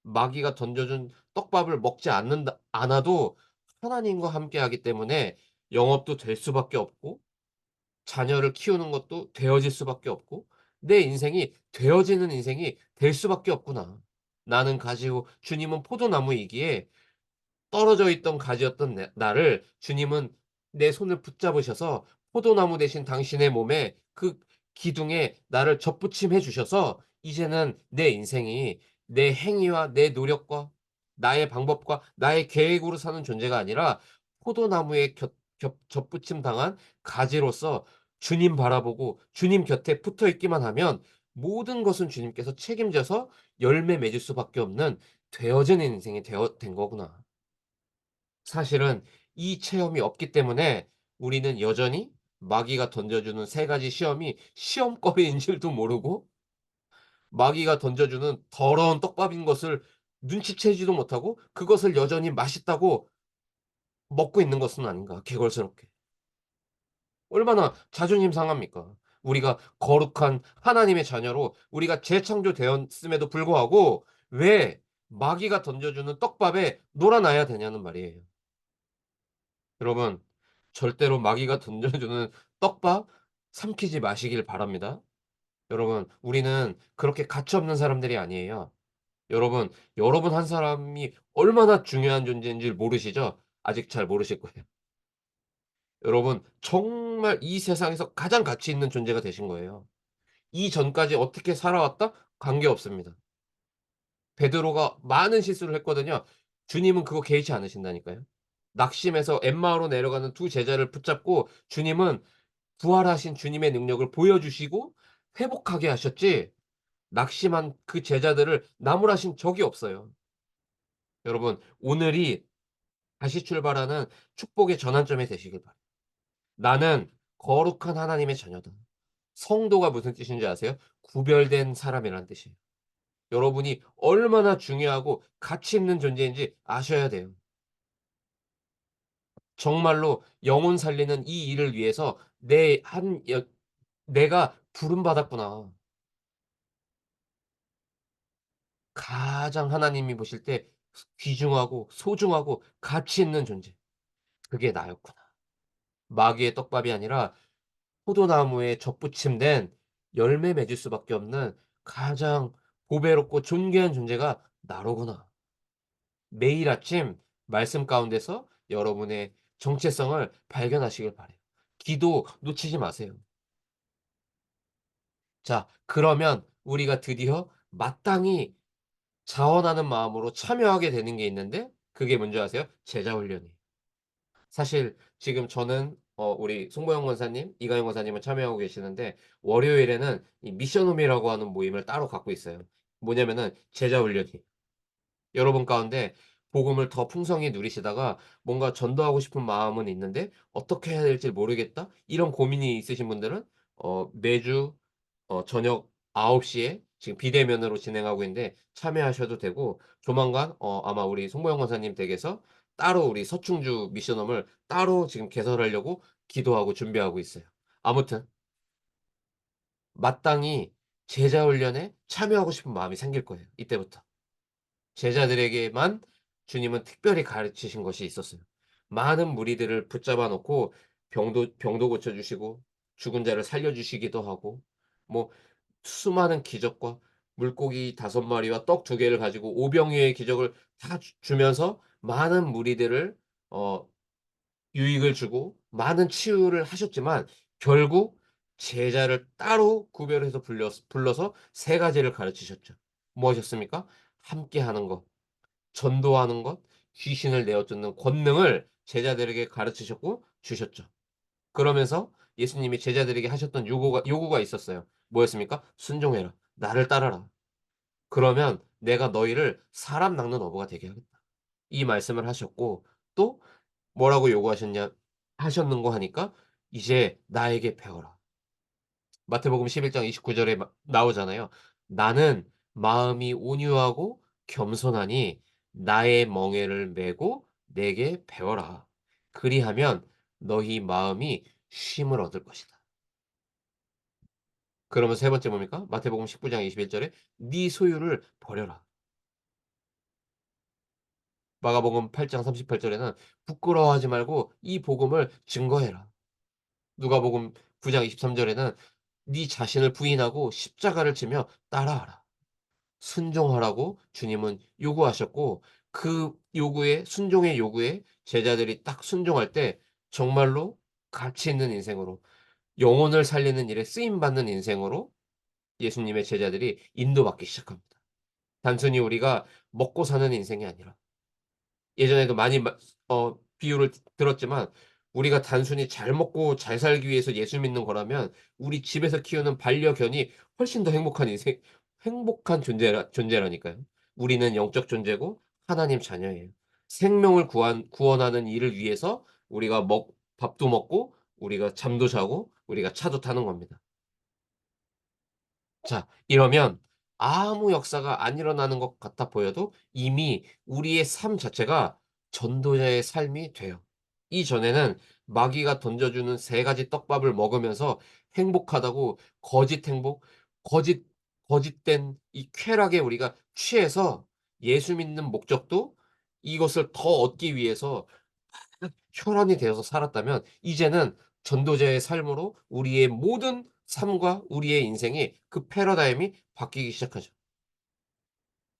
마귀가 던져준 떡밥을 먹지 않는다 않아도 하나님과 함께하기 때문에 영업도 될 수밖에 없고 자녀를 키우는 것도 되어질 수밖에 없고 내 인생이 되어지는 인생이 될 수밖에 없구나. 나는 가지고 주님은 포도나무이기에 떨어져 있던 가지였던 나를 주님은 내 손을 붙잡으셔서 포도나무 대신 당신의 몸에 그 기둥에 나를 접붙임해 주셔서 이제는 내 인생이 내 행위와 내 노력과 나의 방법과 나의 계획으로 사는 존재가 아니라 포도나무에 접붙임 당한 가지로서 주님 바라보고 주님 곁에 붙어 있기만 하면 모든 것은 주님께서 책임져서 열매 맺을 수밖에 없는 되어진 인생이 된 거구나. 사실은 이 체험이 없기 때문에 우리는 여전히 마귀가 던져주는 세 가지 시험이 시험거리인 줄도 모르고 마귀가 던져주는 더러운 떡밥인 것을 눈치채지도 못하고 그것을 여전히 맛있다고 먹고 있는 것은 아닌가 개걸스럽게. 얼마나 자존심 상합니까? 우리가 거룩한 하나님의 자녀로 우리가 재창조되었음에도 불구하고 왜 마귀가 던져주는 떡밥에 놀아나야 되냐는 말이에요. 여러분 절대로 마귀가 던져주는 떡밥 삼키지 마시길 바랍니다. 여러분 우리는 그렇게 가치 없는 사람들이 아니에요. 여러분, 여러분 한 사람이 얼마나 중요한 존재인 줄 모르시죠? 아직 잘 모르실 거예요. 여러분 정말 이 세상에서 가장 가치 있는 존재가 되신 거예요. 이전까지 어떻게 살아왔다? 관계없습니다. 베드로가 많은 실수를 했거든요. 주님은 그거 개의치 않으신다니까요. 낙심해서 엠마오로 내려가는 두 제자를 붙잡고 주님은 부활하신 주님의 능력을 보여주시고 회복하게 하셨지 낙심한 그 제자들을 나무라신 적이 없어요. 여러분 오늘이 다시 출발하는 축복의 전환점이 되시길 바라요. 나는 거룩한 하나님의 자녀다. 성도가 무슨 뜻인지 아세요? 구별된 사람이라는 뜻이에요. 여러분이 얼마나 중요하고 가치 있는 존재인지 아셔야 돼요. 정말로 영혼 살리는 이 일을 위해서 내가 부름 받았구나. 가장 하나님이 보실 때 귀중하고 소중하고 가치 있는 존재. 그게 나였구나. 마귀의 떡밥이 아니라 포도나무에 접붙임된 열매 맺을 수밖에 없는 가장 보배롭고 존귀한 존재가 나로구나. 매일 아침 말씀 가운데서 여러분의 정체성을 발견하시길 바라요. 기도 놓치지 마세요. 자, 그러면 우리가 드디어 마땅히 자원하는 마음으로 참여하게 되는 게 있는데 그게 뭔지 아세요? 제자 훈련이에요. 사실 지금 저는 우리 송보영 권사님, 이가영 권사님은 참여하고 계시는데 월요일에는 이 미션홈이라고 하는 모임을 따로 갖고 있어요. 뭐냐면은 제자 훈련이에요. 여러분 가운데 복음을 더 풍성히 누리시다가 뭔가 전도하고 싶은 마음은 있는데 '어떻게 해야 될지 모르겠다.' 이런 고민이 있으신 분들은 매주 저녁 9시 에 지금 비대면으로 진행하고 있는데 참여하셔도 되고 조만간 아마 우리 송보영 권사님 댁에서 따로 우리 서충주 미션홈을 따로 지금 개설하려고 기도하고 준비하고 있어요. 아무튼 마땅히 제자 훈련에 참여하고 싶은 마음이 생길 거예요 이때부터. 제자들에게만 주님은 특별히 가르치신 것이 있었어요. 많은 무리들을 붙잡아 놓고 병도 고쳐 주시고 죽은 자를 살려 주시기도 하고 뭐 수많은 기적과 물고기 5마리와 떡 2개를 가지고 오병이어의 기적을 다 주면서 많은 무리들을 어 유익을 주고 많은 치유를 하셨지만 결국 제자를 따로 구별해서 불러서 3가지를 가르치셨죠. 무엇이었습니까? 함께하는 것, 전도하는 것, 귀신을 내어 쫓는 권능을 제자들에게 가르치셨고 주셨죠. 그러면서 예수님이 제자들에게 하셨던 요구가 있었어요. 뭐였습니까? "순종해라. 나를 따르라. 그러면 내가 너희를 사람 낚는 어부가 되게 하겠다." 이 말씀을 하셨고 또 뭐라고 요구하셨냐 하셨는고 하니까 "이제 나에게 배워라." 마태복음 11장 29절에 나오잖아요. "나는 마음이 온유하고 겸손하니 나의 멍에를 메고 내게 배워라. 그리하면 너희 마음이 쉼을 얻을 것이다." 그러면 세 번째 뭡니까? 마태복음 19장 21 절에 "네 소유를 버려라." 마가복음 8장 38 절에는 "부끄러워하지 말고 이 복음을 증거해라." 누가복음 9장 23 절에는 "네 자신을 부인하고 십자가를 지며 따라하라." 순종하라고 주님은 요구하셨고, 그 요구에 순종의 요구에 제자들이 딱 순종할 때 정말로 가치 있는 인생으로, 영혼을 살리는 일에 쓰임 받는 인생으로 예수님의 제자들이 인도받기 시작합니다. 단순히 우리가 먹고 사는 인생이 아니라, 예전에도 많이 비유를 들었지만, 우리가 단순히 잘 먹고 잘 살기 위해서 예수 믿는 거라면 우리 집에서 키우는 반려견이 훨씬 더 행복한 존재라니까요. 우리는 영적 존재고 하나님 자녀예요. 생명을 구원하는 일을 위해서 우리가 밥도 먹고 우리가 잠도 자고 우리가 차도 타는 겁니다. 자, 이러면 아무 역사가 안 일어나는 것 같아 보여도 이미 우리의 삶 자체가 전도자의 삶이 돼요. 이전에는 마귀가 던져주는 세 가지 떡밥을 먹으면서 행복하다고 거짓 행복, 거짓 거짓된 이 쾌락에 우리가 취해서 예수 믿는 목적도 이것을 더 얻기 위해서 혈안이 되어서 살았다면, 이제는 전도자의 삶으로 우리의 모든 삶과 우리의 인생이 그 패러다임이 바뀌기 시작하죠.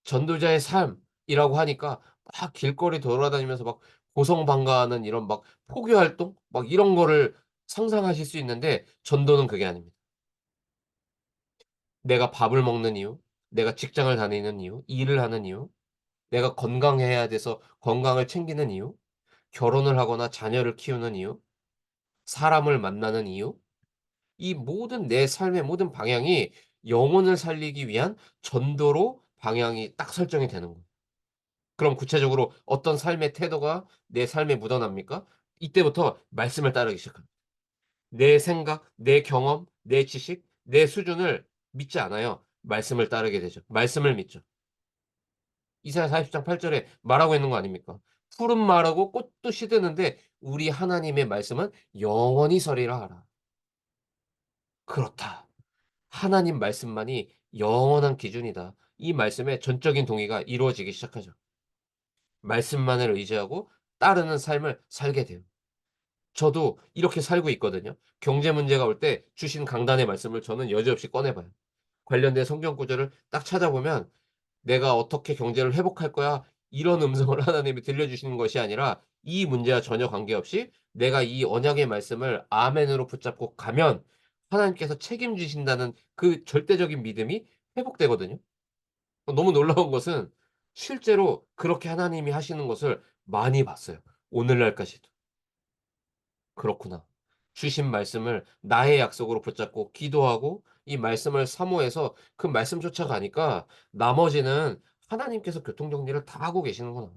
전도자의 삶이라고 하니까 막 길거리 돌아다니면서 막 고성방가하는 이런 막 포교 활동 막 이런 거를 상상하실 수 있는데, 전도는 그게 아닙니다. 내가 밥을 먹는 이유, 내가 직장을 다니는 이유, 일을 하는 이유, 내가 건강해야 돼서 건강을 챙기는 이유, 결혼을 하거나 자녀를 키우는 이유, 사람을 만나는 이유, 이 모든 내 삶의 모든 방향이 영혼을 살리기 위한 전도로 방향이 딱 설정이 되는 거예요. 그럼 구체적으로 어떤 삶의 태도가 내 삶에 묻어납니까? 이때부터 말씀을 따르기 시작합니다. 내 생각, 내 경험, 내 지식, 내 수준을 믿지 않아요. 말씀을 따르게 되죠. 말씀을 믿죠. 이사야 40장 8 절에 말하고 있는 거 아닙니까? "푸른 말하고 꽃도 시드는데 우리 하나님의 말씀은 영원히 서리라 하라." 그렇다. 하나님 말씀만이 영원한 기준이다. 이 말씀에 전적인 동의가 이루어지기 시작하죠. 말씀만을 의지하고 따르는 삶을 살게 돼요. 저도 이렇게 살고 있거든요. 경제 문제가 올 때 주신 강단의 말씀을 저는 여지없이 꺼내 봐요. 관련된 성경 구절을 딱 찾아보면 '내가 어떻게 경제를 회복할 거야.' 이런 음성을 하나님이 들려주시는 것이 아니라, 이 문제와 전혀 관계없이 내가 이 언약의 말씀을 아멘으로 붙잡고 가면 하나님께서 책임지신다는 그 절대적인 믿음이 회복되거든요. 너무 놀라운 것은 실제로 그렇게 하나님이 하시는 것을 많이 봤어요. 오늘날까지도. '그렇구나.' 주신 말씀을 나의 약속으로 붙잡고 기도하고 이 말씀을 사모해서 그 말씀 쫓아가니까 나머지는 하나님께서 교통 정리를 다 하고 계시는구나.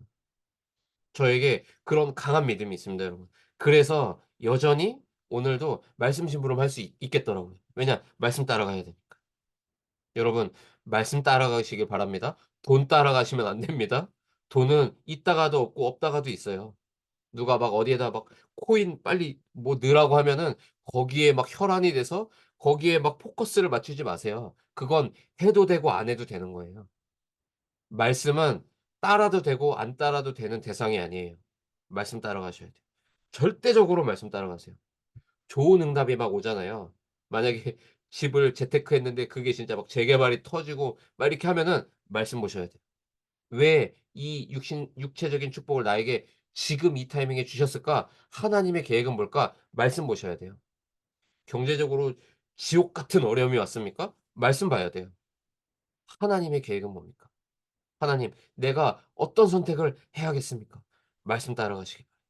저에게 그런 강한 믿음이 있습니다, 여러분. 그래서 여전히 오늘도 말씀 심부름할 수 있겠더라고요. 왜냐? 말씀 따라가야 되니까. 여러분, 말씀 따라가시길 바랍니다. 돈 따라가시면 안 됩니다. 돈은 있다가도 없고 없다가도 있어요. 누가 막 어디에다 막 코인 빨리 뭐 넣으라고 하면은 거기에 막 혈안이 돼서 거기에 막 포커스를 맞추지 마세요. 그건 해도 되고 안 해도 되는 거예요. 말씀은 따라도 되고 안 따라도 되는 대상이 아니에요. 말씀 따라가셔야 돼요. 절대적으로 말씀 따라가세요. 좋은 응답이 막 오잖아요. 만약에 집을 재테크했는데 그게 진짜 막 재개발이 터지고 막 이렇게 하면은 말씀 보셔야 돼요. 왜 이 육체적인 축복을 나에게 지금 이 타이밍에 주셨을까? 하나님의 계획은 뭘까? 말씀 보셔야 돼요. 경제적으로 지옥 같은 어려움이 왔습니까? 말씀 봐야 돼요. 하나님의 계획은 뭡니까? 하나님, 내가 어떤 선택을 해야겠습니까? 말씀 따라가시기 바랍니다.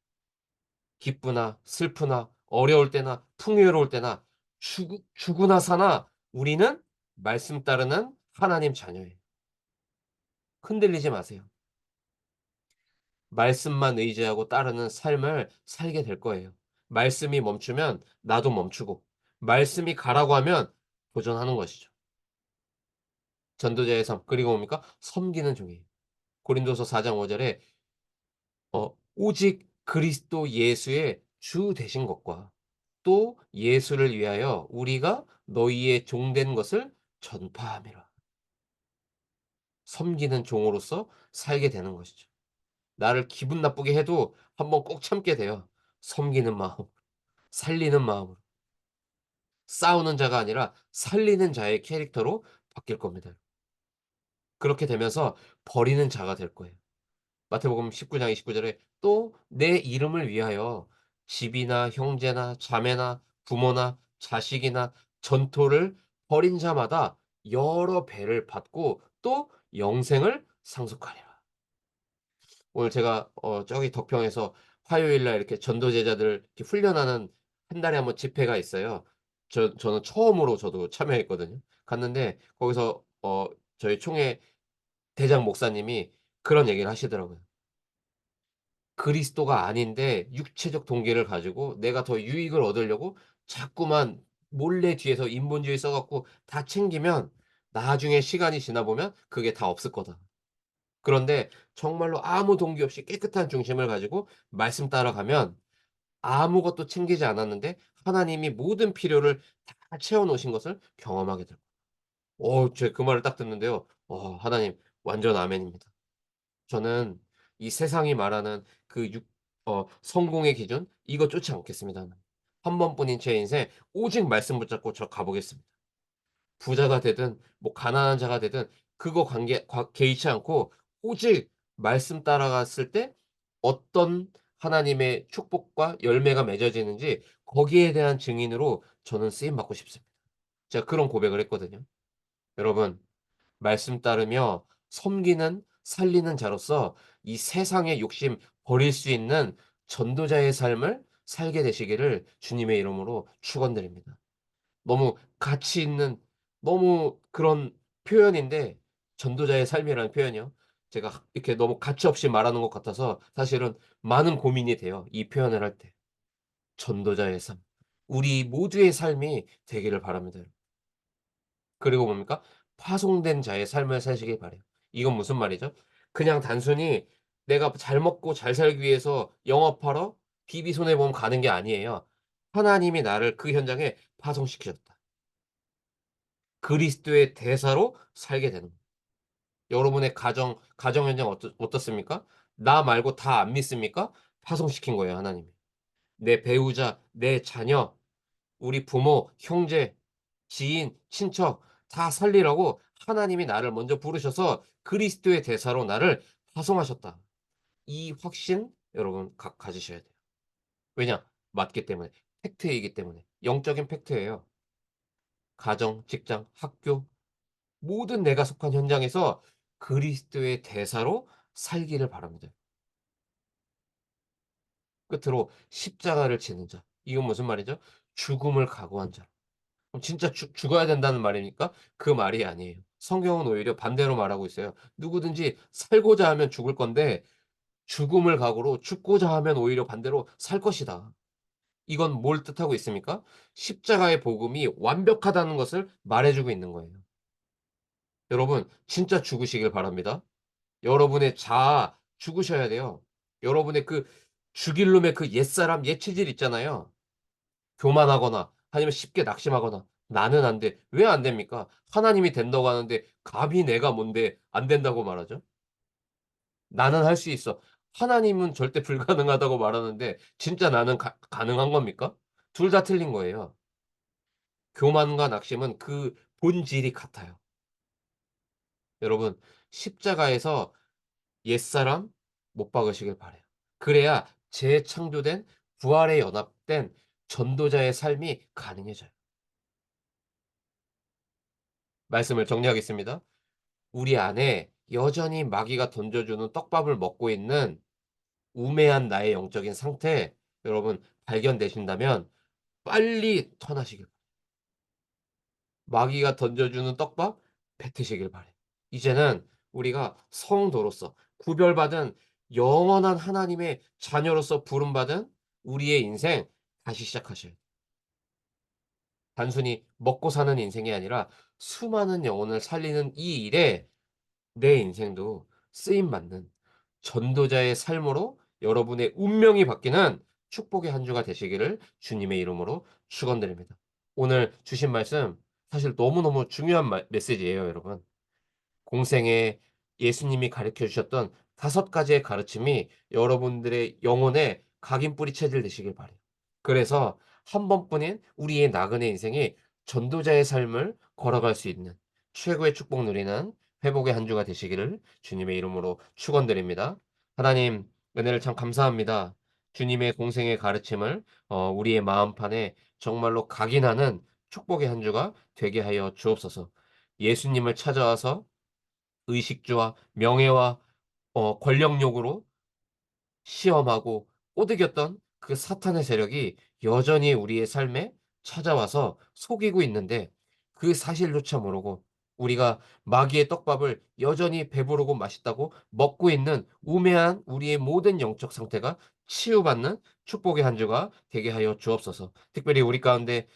기쁘나 슬프나 어려울 때나 풍요로울 때나 죽으나 사나 우리는 말씀 따르는 하나님 자녀예요. 흔들리지 마세요. 말씀만 의지하고 따르는 삶을 살게 될 거예요. 말씀이 멈추면 나도 멈추고, 말씀이 가라고 하면 도전하는 것이죠. 전도자의 삶, 그리고 뭡니까? 섬기는 종이에요. 고린도서 4장 5 절에 오직 그리스도 예수의 주 되신 것과 또 예수를 위하여 우리가 너희의 종된 것을 전파함이라. 섬기는 종으로서 살게 되는 것이죠. 나를 기분 나쁘게 해도 한번 꼭 참게 돼요. 섬기는 마음, 살리는 마음으로. 싸우는 자가 아니라 살리는 자의 캐릭터로 바뀔 겁니다. 그렇게 되면서 버리는 자가 될 거예요. 마태복음 19장 29 절에 또 내 이름을 위하여 집이나 형제나 자매나 부모나 자식이나 전토를 벌인 자마다 여러 배를 받고 또 영생을 상속하리라. 오늘 제가 저기 덕평에서 화요일 날 이렇게 전도 제자들 이렇게 훈련하는 한 달에 한 번 집회가 있어요. 저는 처음으로 저도 참여했거든요. 갔는데 거기서 저희 총회 대장 목사님이 그런 얘기를 하시더라고요. 그리스도가 아닌데 육체적 동기를 가지고 내가 더 유익을 얻으려고 자꾸만 몰래 뒤에서 인본주의 써 갖고 다 챙기면 나중에 시간이 지나 보면 그게 다 없을 거다. 그런데 정말로 아무 동기 없이 깨끗한 중심을 가지고 말씀 따라가면 아무것도 챙기지 않았는데 하나님이 모든 필요를 다 채워 놓으신 것을 경험하게 될 제가 그 말을 딱 듣는데요. 하나님 완전 아멘입니다. 저는 이 세상이 말하는 그 성공의 기준 이거 쫓지 않겠습니다. 한 번뿐인 제 인생 오직 말씀 붙잡고 저 가 보겠습니다. 부자가 되든 뭐 가난한 자가 되든 그거 개의치 않고 오직 말씀 따라갔을 때 어떤 하나님의 축복과 열매가 맺어지는지 거기에 대한 증인으로 저는 쓰임 받고 싶습니다. 제가 그런 고백을 했거든요. 여러분 말씀 따르며 섬기는 살리는 자로서 이 세상의 욕심 버릴 수 있는 전도자의 삶을 살게 되시기를 주님의 이름으로 축원드립니다. 너무 가치 있는 너무 그런 표현인데 전도자의 삶이라는 표현이요. 제가 이렇게 너무 가치 없이 말하는 것 같아서 사실은 많은 고민이 돼요, 이 표현을 할 때. 전도자의 삶. 우리 모두의 삶이 되기를 바랍니다. 그리고 뭡니까? 파송된 자의 삶을 사시길 바라요. 이건 무슨 말이죠? 그냥 단순히 내가 잘 먹고 잘 살기 위해서 영업하러 비비 손해보험 가는 게 아니에요. 하나님이 나를 그 현장에 파송시키셨다. 그리스도의 대사로 살게 되는 거예요. 여러분의 가정 현장 어떻습니까? 나 말고 다 안 믿습니까? 파송시킨 거예요, 하나님이. 내 배우자, 내 자녀, 우리 부모, 형제, 지인, 친척 다 살리라고 하나님이 나를 먼저 부르셔서 그리스도의 대사로 나를 파송하셨다. 이 확신 여러분 가지셔야 돼요. 왜냐? 맞기 때문에. 팩트이기 때문에. 영적인 팩트예요. 가정, 직장, 학교 모든 내가 속한 현장에서 그리스도의 대사로 살기를 바랍니다. 끝으로 십자가를 지는 자. 이건 무슨 말이죠? 죽음을 각오한 자. 그럼 진짜 죽어야 된다는 말입니까? 그 말이 아니에요. 성경은 오히려 반대로 말하고 있어요. 누구든지 살고자 하면 죽을 건데 죽음을 각오로 죽고자 하면 오히려 반대로 살 것이다. 이건 뭘 뜻하고 있습니까? 십자가의 복음이 완벽하다는 것을 말해 주고 있는 거예요. 여러분 진짜 죽으시길 바랍니다. 여러분의 자아 죽으셔야 돼요. 여러분의 그 죽일 놈의 그 옛사람 옛 체질 있잖아요. 교만하거나 아니면 쉽게 낙심하거나 '나는 안 돼.' 왜 안 됩니까? 하나님이 된다고 하는데 감히 내가 뭔데 안 된다고 말하죠? '나는 할 수 있어.' 하나님은 절대 불가능하다고 말하는데 진짜 나는 가능한 겁니까? 둘 다 틀린 거예요. 교만과 낙심은 그 본질이 같아요. 여러분 십자가에서 옛사람 못 박으시길 바라요. 그래야 재창조된 부활에 연합된 전도자의 삶이 가능해져요. 말씀을 정리하겠습니다. 우리 안에 여전히 마귀가 던져주는 떡밥을 먹고 있는 우매한 나의 영적인 상태 여러분 발견되신다면 빨리 터나시길 마귀가 던져주는 떡밥 뱉으시길 바라요. 이제는 우리가 성도로서 구별받은 영원한 하나님의 자녀로서 부름받은 우리의 인생 다시 시작하셔야 돼요. 단순히 먹고 사는 인생이 아니라 수많은 영혼을 살리는 이 일에 내 인생도 쓰임 받는 전도자의 삶으로 여러분의 운명이 바뀌는 축복의 한 주가 되시기를 주님의 이름으로 축원드립니다. 오늘 주신 말씀 사실 너무너무 중요한 메시지예요, 여러분. 공생에 예수님이 가르쳐 주셨던 5가지의 가르침이 여러분들의 영혼에 각인뿌리 체질 되시길 바라요. 그래서 한 번뿐인 우리의 나그네 인생이 전도자의 삶을 걸어갈 수 있는 최고의 축복 누리는 회복의 한 주가 되시기를 주님의 이름으로 축원드립니다. 하나님 은혜를 참 감사합니다. 주님의 공생의 가르침을 우리의 마음판에 정말로 각인하는 축복의 한 주가 되게 하여 주옵소서. 예수님을 찾아와서 의식주와 명예와 권력욕으로 시험하고 꼬드겼던 그 사탄의 세력이 여전히 우리의 삶에 찾아와서 속이고 있는데 그 사실조차 모르고 우리가 마귀의 떡밥을 여전히 배부르고 맛있다고 먹고 있는 우매한 우리의 모든 영적 상태가 치유받는 축복의 한 주가 되게 하여 주옵소서. 특별히 우리 가운데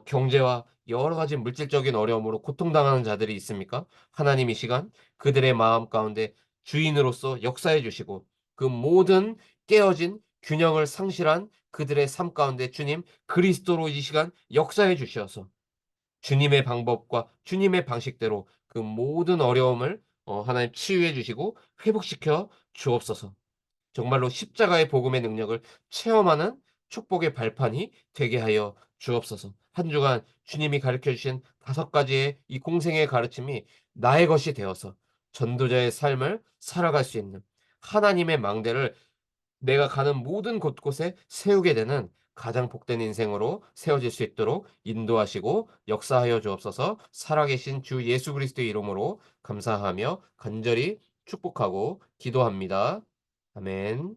경제와 여러 가지 물질적인 어려움으로 고통당하는 자들이 있습니까? 하나님 이 시간 그들의 마음 가운데 주인으로서 역사해 주시고 그 모든 깨어진 균형을 상실한 그들의 삶 가운데 주님 그리스도로 이 시간 역사해 주셔서 주님의 방법과 주님의 방식대로 그 모든 어려움을 하나님 치유해 주시고 회복시켜 주옵소서. 정말로 십자가의 복음의 능력을 체험하는 축복의 발판이 되게 하여 주옵소서. 한 주간 주님이 가르쳐 주신 5가지의 이 공생의 가르침이 나의 것이 되어서 전도자의 삶을 살아갈 수 있는 하나님의 망대를 내가 가는 모든 곳곳에 세우게 되는 가장 복된 인생으로 세워질 수 있도록 인도하시고 역사하여 주옵소서. 살아계신 주 예수 그리스도의 이름으로 감사하며 간절히 축복하고 기도합니다. 아멘.